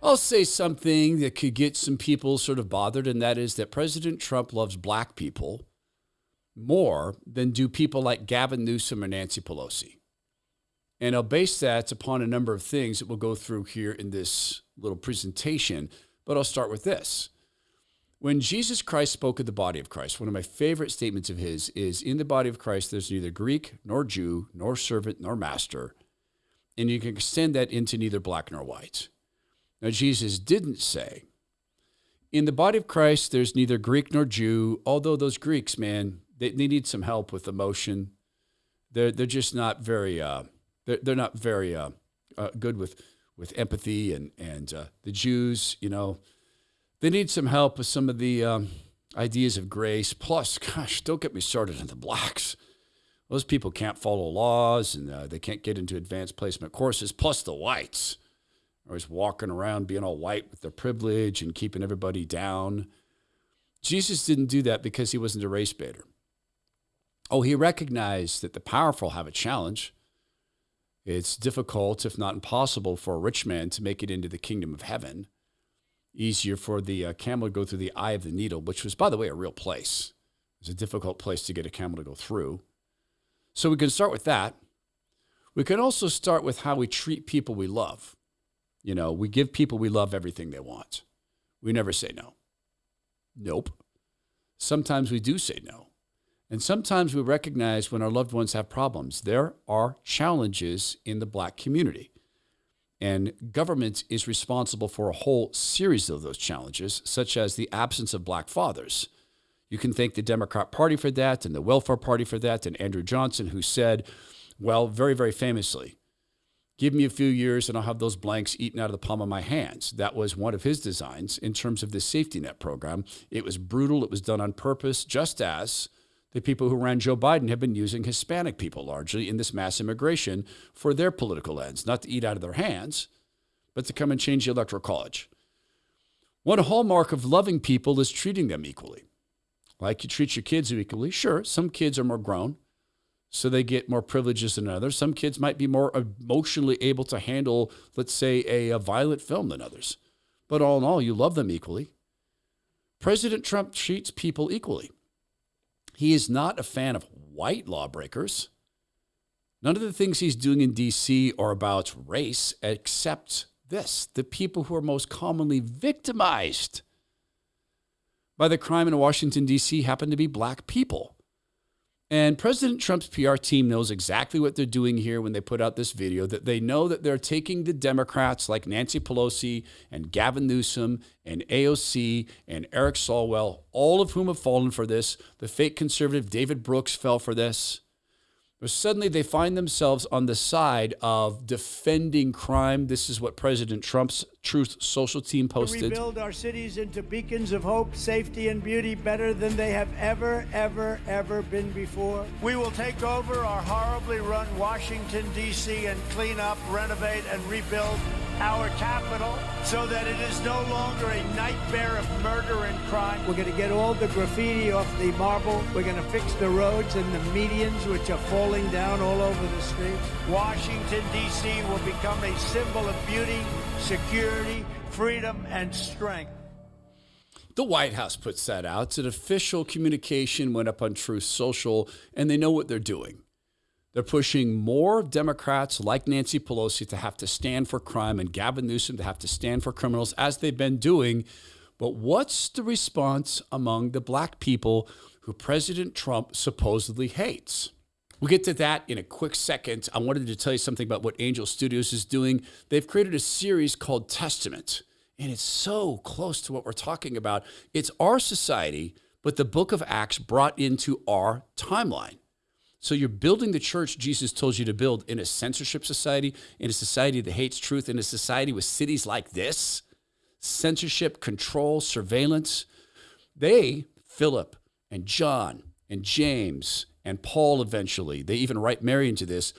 I'll say something that could get some people sort of bothered, and that is that President Trump loves black people more than do people like Gavin Newsom or Nancy Pelosi. And I'll base that upon a number of things that we'll go through here in this little presentation, but I'll start with this. When Jesus Christ spoke of the body of Christ, one of my favorite statements of his is, in the body of Christ, there's neither Greek nor Jew, nor servant nor master, and you can extend that into neither black nor white. Now, Jesus didn't say, in the body of Christ, there's neither Greek nor Jew, although those Greeks, man, they need some help with emotion. They're just not very, they're not very good with empathy, and the Jews, you know, they need some help with some of the ideas of grace. Plus, gosh, don't get me started on the blacks. Those people can't follow laws, and they can't get into advanced placement courses. Plus the whites. Always walking around being all white with their privilege and keeping everybody down. Jesus didn't do that because he wasn't a race baiter. Oh, he recognized that the powerful have a challenge. It's difficult, if not impossible, for a rich man to make it into the kingdom of heaven. Easier for the camel to go through the eye of the needle, which was, by the way, a real place. It was a difficult place to get a camel to go through. So we can start with that. We can also start with how we treat people we love. You know, we give people we love everything they want. We never say no. Nope. Sometimes we do say no. And sometimes we recognize when our loved ones have problems. There are challenges in the black community. And government is responsible for a whole series of those challenges, such as the absence of black fathers. You can thank the Democrat Party for that, and the Welfare Party for that, and Andrew Johnson, who said, well, very, very famously, give me a few years and I'll have those blanks eaten out of the palm of my hands. That was one of his designs in terms of the safety net program. It was brutal. It was done on purpose, just as the people who ran Joe Biden have been using Hispanic people largely in this mass immigration for their political ends, not to eat out of their hands, but to come and change the Electoral College. One hallmark of loving people is treating them equally. Like you treat your kids equally. Sure, some kids are more grown, so they get more privileges than others. Some kids might be more emotionally able to handle, let's say, a violent film than others. But all in all, you love them equally. President Trump treats people equally. He is not a fan of white lawbreakers. None of the things he's doing in D.C. are about race, except this: the people who are most commonly victimized by the crime in Washington, D.C. happen to be black people. And President Trump's PR team knows exactly what they're doing here when they put out this video, that they know that they're taking the Democrats like Nancy Pelosi and Gavin Newsom and AOC and Eric Swalwell, all of whom have fallen for this. The fake conservative David Brooks fell for this. But suddenly they find themselves on the side of defending crime. This is what President Trump's Truth Social team posted. To rebuild our cities into beacons of hope, safety, and beauty better than they have ever been before. We will take over our horribly run Washington, D.C. and clean up, renovate, and rebuild our capital so that it is no longer a nightmare of murder and crime. We're going to get all the graffiti off the marble. We're going to fix the roads and the medians, which are falling down all over the streets. Washington, D.C. will become a symbol of beauty, security, freedom, and strength. The White House puts that out. It's an official communication, went up on Truth Social, and they know what they're doing. They're pushing more Democrats like Nancy Pelosi to have to stand for crime and Gavin Newsom to have to stand for criminals, as they've been doing. But what's the response among the black people who President Trump supposedly hates? We'll get to that in a quick second. I wanted to tell you something about what Angel Studios is doing. They've created a series called Testament, and it's so close to what we're talking about. It's our society, but the book of Acts brought into our timeline. So you're building the church Jesus told you to build in a censorship society, in a society that hates truth, in a society with cities like this, censorship, control, surveillance. They, Philip and John and James and Paul eventually, they even write Mary into this,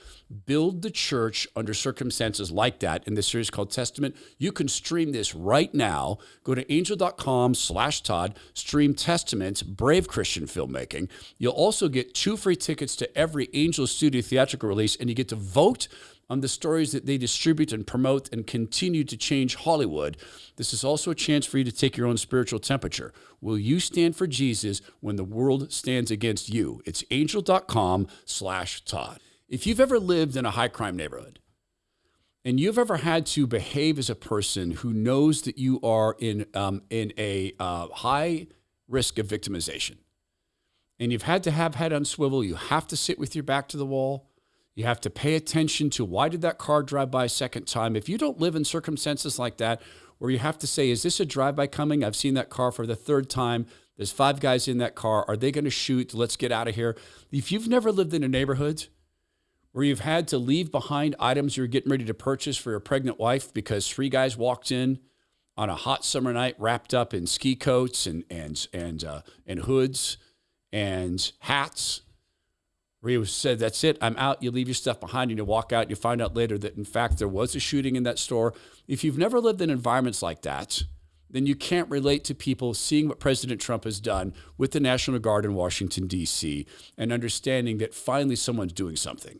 build the church under circumstances like that in this series called Testament. You can stream this right now. Go to angel.com/Todd, stream Testament, brave Christian filmmaking. You'll also get 2 free tickets to every Angel Studio theatrical release, and you get to vote on the stories that they distribute and promote and continue to change Hollywood, this is also a chance for you to take your own spiritual temperature. Will you stand for Jesus when the world stands against you? It's angel.com/Todd. If you've ever lived in a high crime neighborhood and you've ever had to behave as a person who knows that you are in a high risk of victimization, and you've had to have head on swivel, you have to sit with your back to the wall, you have to pay attention to why did that car drive by a second time. If you don't live in circumstances like that, where you have to say, is this a drive-by coming? I've seen that car for the third time. There's 5 guys in that car. Are they going to shoot? Let's get out of here. If you've never lived in a neighborhood where you've had to leave behind items you're getting ready to purchase for your pregnant wife because 3 guys walked in on a hot summer night wrapped up in ski coats and hoods and hats, where you said, that's it, I'm out, you leave your stuff behind and you walk out and you find out later that in fact there was a shooting in that store. If you've never lived in environments like that, then you can't relate to people seeing what President Trump has done with the National Guard in Washington, D.C., and understanding that finally someone's doing something.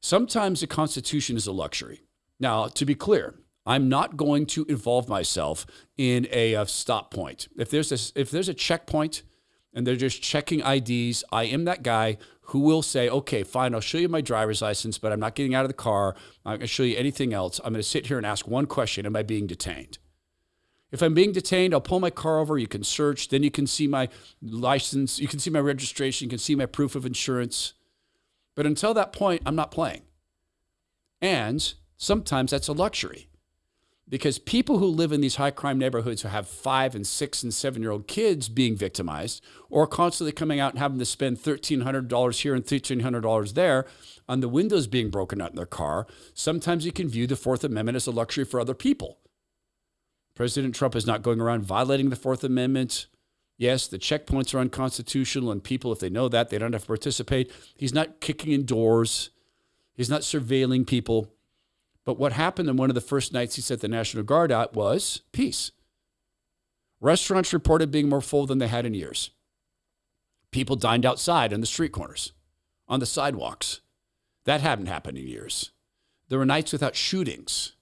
Sometimes the Constitution is a luxury. Now, to be clear, I'm not going to involve myself in a stop point. If there's a checkpoint and they're just checking IDs, I am that guy who will say, okay, fine, I'll show you my driver's license, but I'm not getting out of the car. I'm not going to show you anything else. I'm going to sit here and ask one question: am I being detained? If I'm being detained, I'll pull my car over. You can search. Then you can see my license. You can see my registration. You can see my proof of insurance. But until that point, I'm not playing. And sometimes that's a luxury, because people who live in these high crime neighborhoods who have 5 and 6 and 7-year-old kids being victimized, or constantly coming out and having to spend $1,300 here and $1,300 there on the windows being broken out in their car, sometimes you can view the Fourth Amendment as a luxury for other people. President Trump is not going around violating the Fourth Amendment. Yes, the checkpoints are unconstitutional, and people, if they know that, they don't have to participate. He's not kicking in doors. He's not surveilling people. But what happened on one of the first nights he set the National Guard out was peace. Restaurants reported being more full than they had in years. People dined outside on the street corners, on the sidewalks. That hadn't happened in years. There were nights without shootings.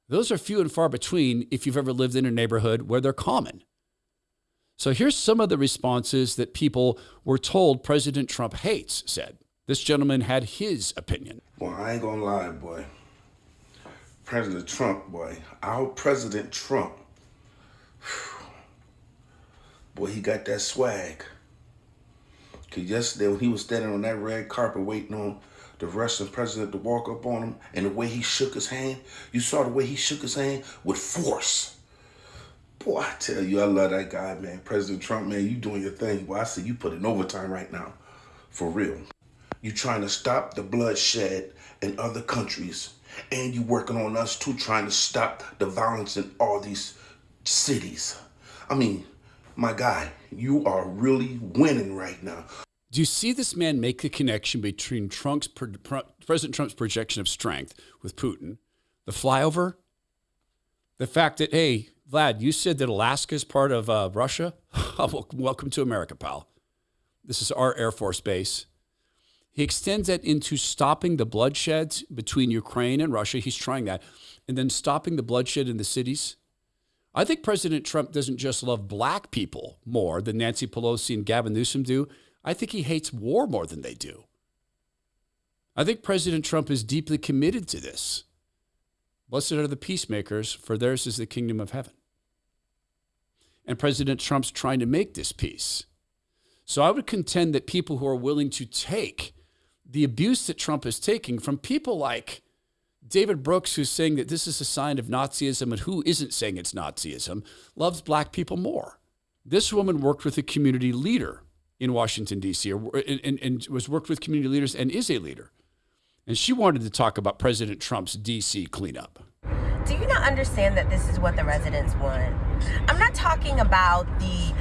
Those are few and far between if you've ever lived in a neighborhood where they're common. So here's some of the responses that people were told President Trump hates said. This gentleman had his opinion. Well, I ain't gonna lie, boy. President Trump, boy. Our President Trump. Boy, he got that swag. Because yesterday when he was standing on that red carpet waiting on the Russian president to walk up on him, and the way he shook his hand, you saw the way he shook his hand with force. Boy, I tell you, I love that guy, man. President Trump, man, you doing your thing. Boy, I see you put in overtime right now. For real. You trying to stop the bloodshed in other countries, and you working on us too, trying to stop the violence in all these cities. I mean, my guy, you are really winning right now. Do you see this man make the connection between President Trump's projection of strength with Putin, the flyover, the fact that, hey, Vlad, you said that Alaska is part of Russia? Welcome to America, pal. This is our Air Force base. He extends that into stopping the bloodshed between Ukraine and Russia. He's trying that. And then stopping the bloodshed in the cities. I think President Trump doesn't just love black people more than Nancy Pelosi and Gavin Newsom do. I think he hates war more than they do. I think President Trump is deeply committed to this. Blessed are the peacemakers, for theirs is the kingdom of heaven. And President Trump's trying to make this peace. So I would contend that people who are willing to take the abuse that Trump is taking from people like David Brooks, who's saying that this is a sign of Nazism, and who isn't saying it's Nazism, loves black people more. This woman worked with a community leader in Washington, D.C., and was worked with community leaders and is a leader. And she wanted to talk about President Trump's D.C. cleanup. Do you not understand that this is what the residents want? I'm not talking about the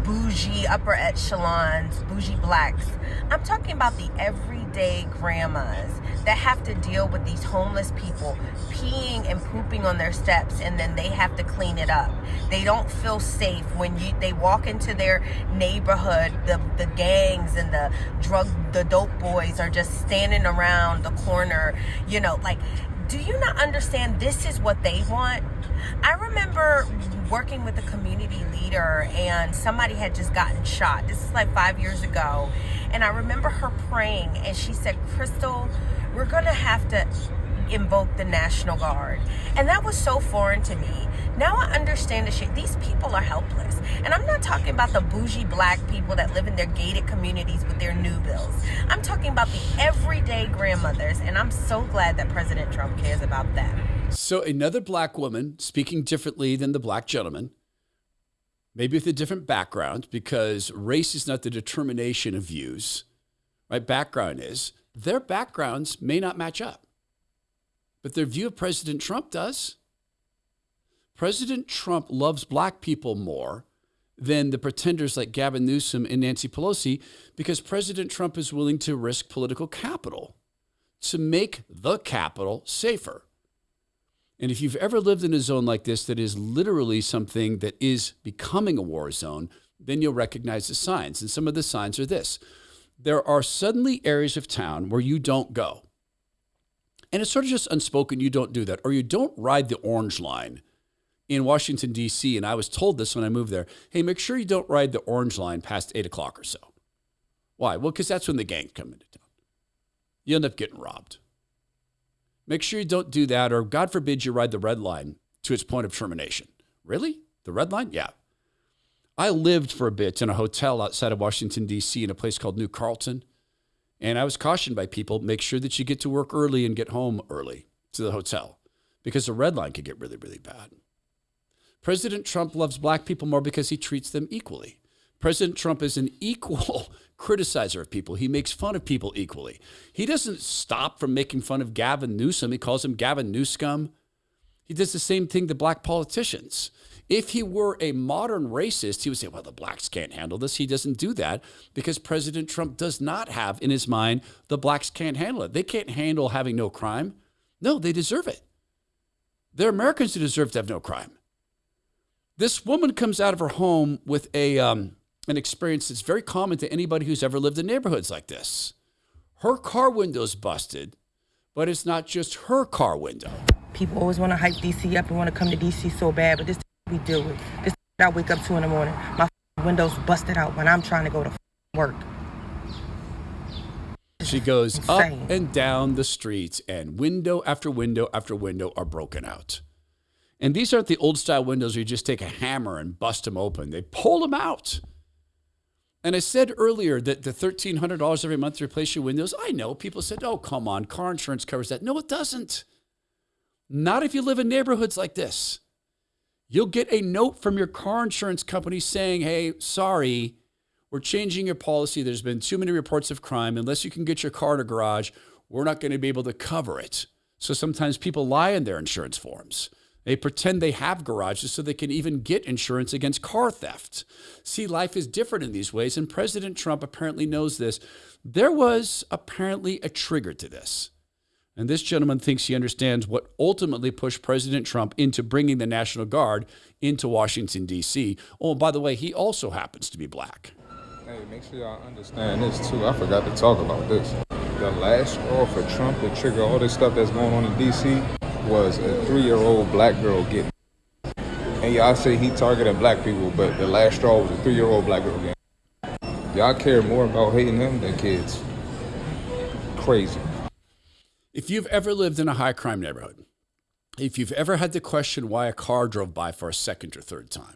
bougie upper echelons, bougie blacks. I'm talking about the everyday grandmas that have to deal with these homeless people peeing and pooping on their steps, and then they have to clean it up. They don't feel safe when they walk into their neighborhood. The gangs and the dope boys are just standing around the corner, like, do you not understand this is what they want? I remember working with a community leader, and somebody had just gotten shot. This is like 5 years ago. And I remember her praying, and she said, Crystal, we're going to have to invoke the National Guard. And that was so foreign to me. Now I understand the shit. These people are helpless. And I'm not talking about the bougie black people that live in their gated communities with their new bills. I'm talking about the everyday grandmothers. And I'm so glad that President Trump cares about them. So another black woman speaking differently than the black gentleman, maybe with a different background, because race is not the determination of views, right? Background is. Their backgrounds may not match up, but their view of President Trump does. President Trump loves black people more than the pretenders like Gavin Newsom and Nancy Pelosi, because President Trump is willing to risk political capital to make the Capitol safer. And if you've ever lived in a zone like this that is literally something that is becoming a war zone, then you'll recognize the signs. And some of the signs are this. There are suddenly areas of town where you don't go. And it's sort of just unspoken, you don't do that. Or you don't ride the orange line in Washington, D.C. And I was told this when I moved there. Hey, make sure you don't ride the orange line past 8 o'clock or so. Why? Well, because that's when the gangs come into town. You end up getting robbed. Make sure you don't do that, or God forbid you ride the red line to its point of termination. Really? The red line? Yeah. I lived for a bit in a hotel outside of Washington, D.C. in a place called New Carlton. And I was cautioned by people, make sure that you get to work early and get home early to the hotel, because the red line could get really, really bad. President Trump loves black people more because he treats them equally. President Trump is an equal criticizer of people. He makes fun of people equally. He doesn't stop from making fun of Gavin Newsom. He calls him Gavin Newscum. He does the same thing to black politicians. If he were a modern racist, he would say, well, the blacks can't handle this. He doesn't do that because President Trump does not have in his mind the blacks can't handle it. They can't handle having no crime. No, they deserve it. They're Americans who deserve to have no crime. This woman comes out of her home with an experience that's very common to anybody who's ever lived in neighborhoods like this. Her car window's busted, but it's not just her car window. People always want to hype DC up and want to come to DC so bad, but this we deal with. This I wake up to in the morning. My window's busted out when I'm trying to go to work. She goes up and down the streets, and window after window after window are broken out. And these aren't the old style windows where you just take a hammer and bust them open. They pull them out. And I said earlier that the $1,300 every month to replace your windows, I know people said, oh, come on, car insurance covers that. No, it doesn't. Not if you live in neighborhoods like this. You'll get a note from your car insurance company saying, hey, sorry, we're changing your policy. There's been too many reports of crime. Unless you can get your car in a garage, we're not going to be able to cover it. So sometimes people lie in their insurance forms. They pretend they have garages so they can even get insurance against car theft. See, life is different in these ways, and President Trump apparently knows this. There was apparently a trigger to this. And this gentleman thinks he understands what ultimately pushed President Trump into bringing the National Guard into Washington, D.C. Oh, and by the way, he also happens to be black. Hey, make sure y'all understand this, too. I forgot to talk about this. The last straw for Trump to trigger all this stuff that's going on in D.C. was a 3-year-old black girl getting. And y'all say he targeted black people, but the last straw was a 3-year-old black girl getting. Y'all care more about hating him than kids. Crazy. If you've ever lived in a high crime neighborhood, if you've ever had to question why a car drove by for a second or third time,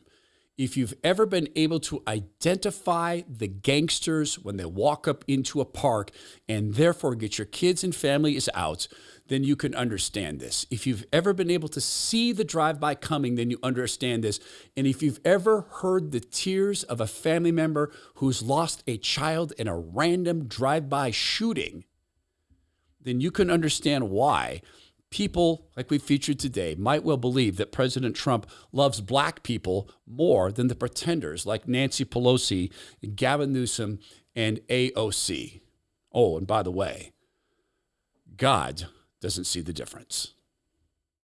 if you've ever been able to identify the gangsters when they walk up into a park and therefore get your kids and families out, then you can understand this. If you've ever been able to see the drive-by coming, then you understand this. And if you've ever heard the tears of a family member who's lost a child in a random drive-by shooting, then you can understand why people like we featured today might well believe that President Trump loves black people more than the pretenders like Nancy Pelosi, Gavin Newsom, and AOC. Oh, and by the way, God doesn't see the difference.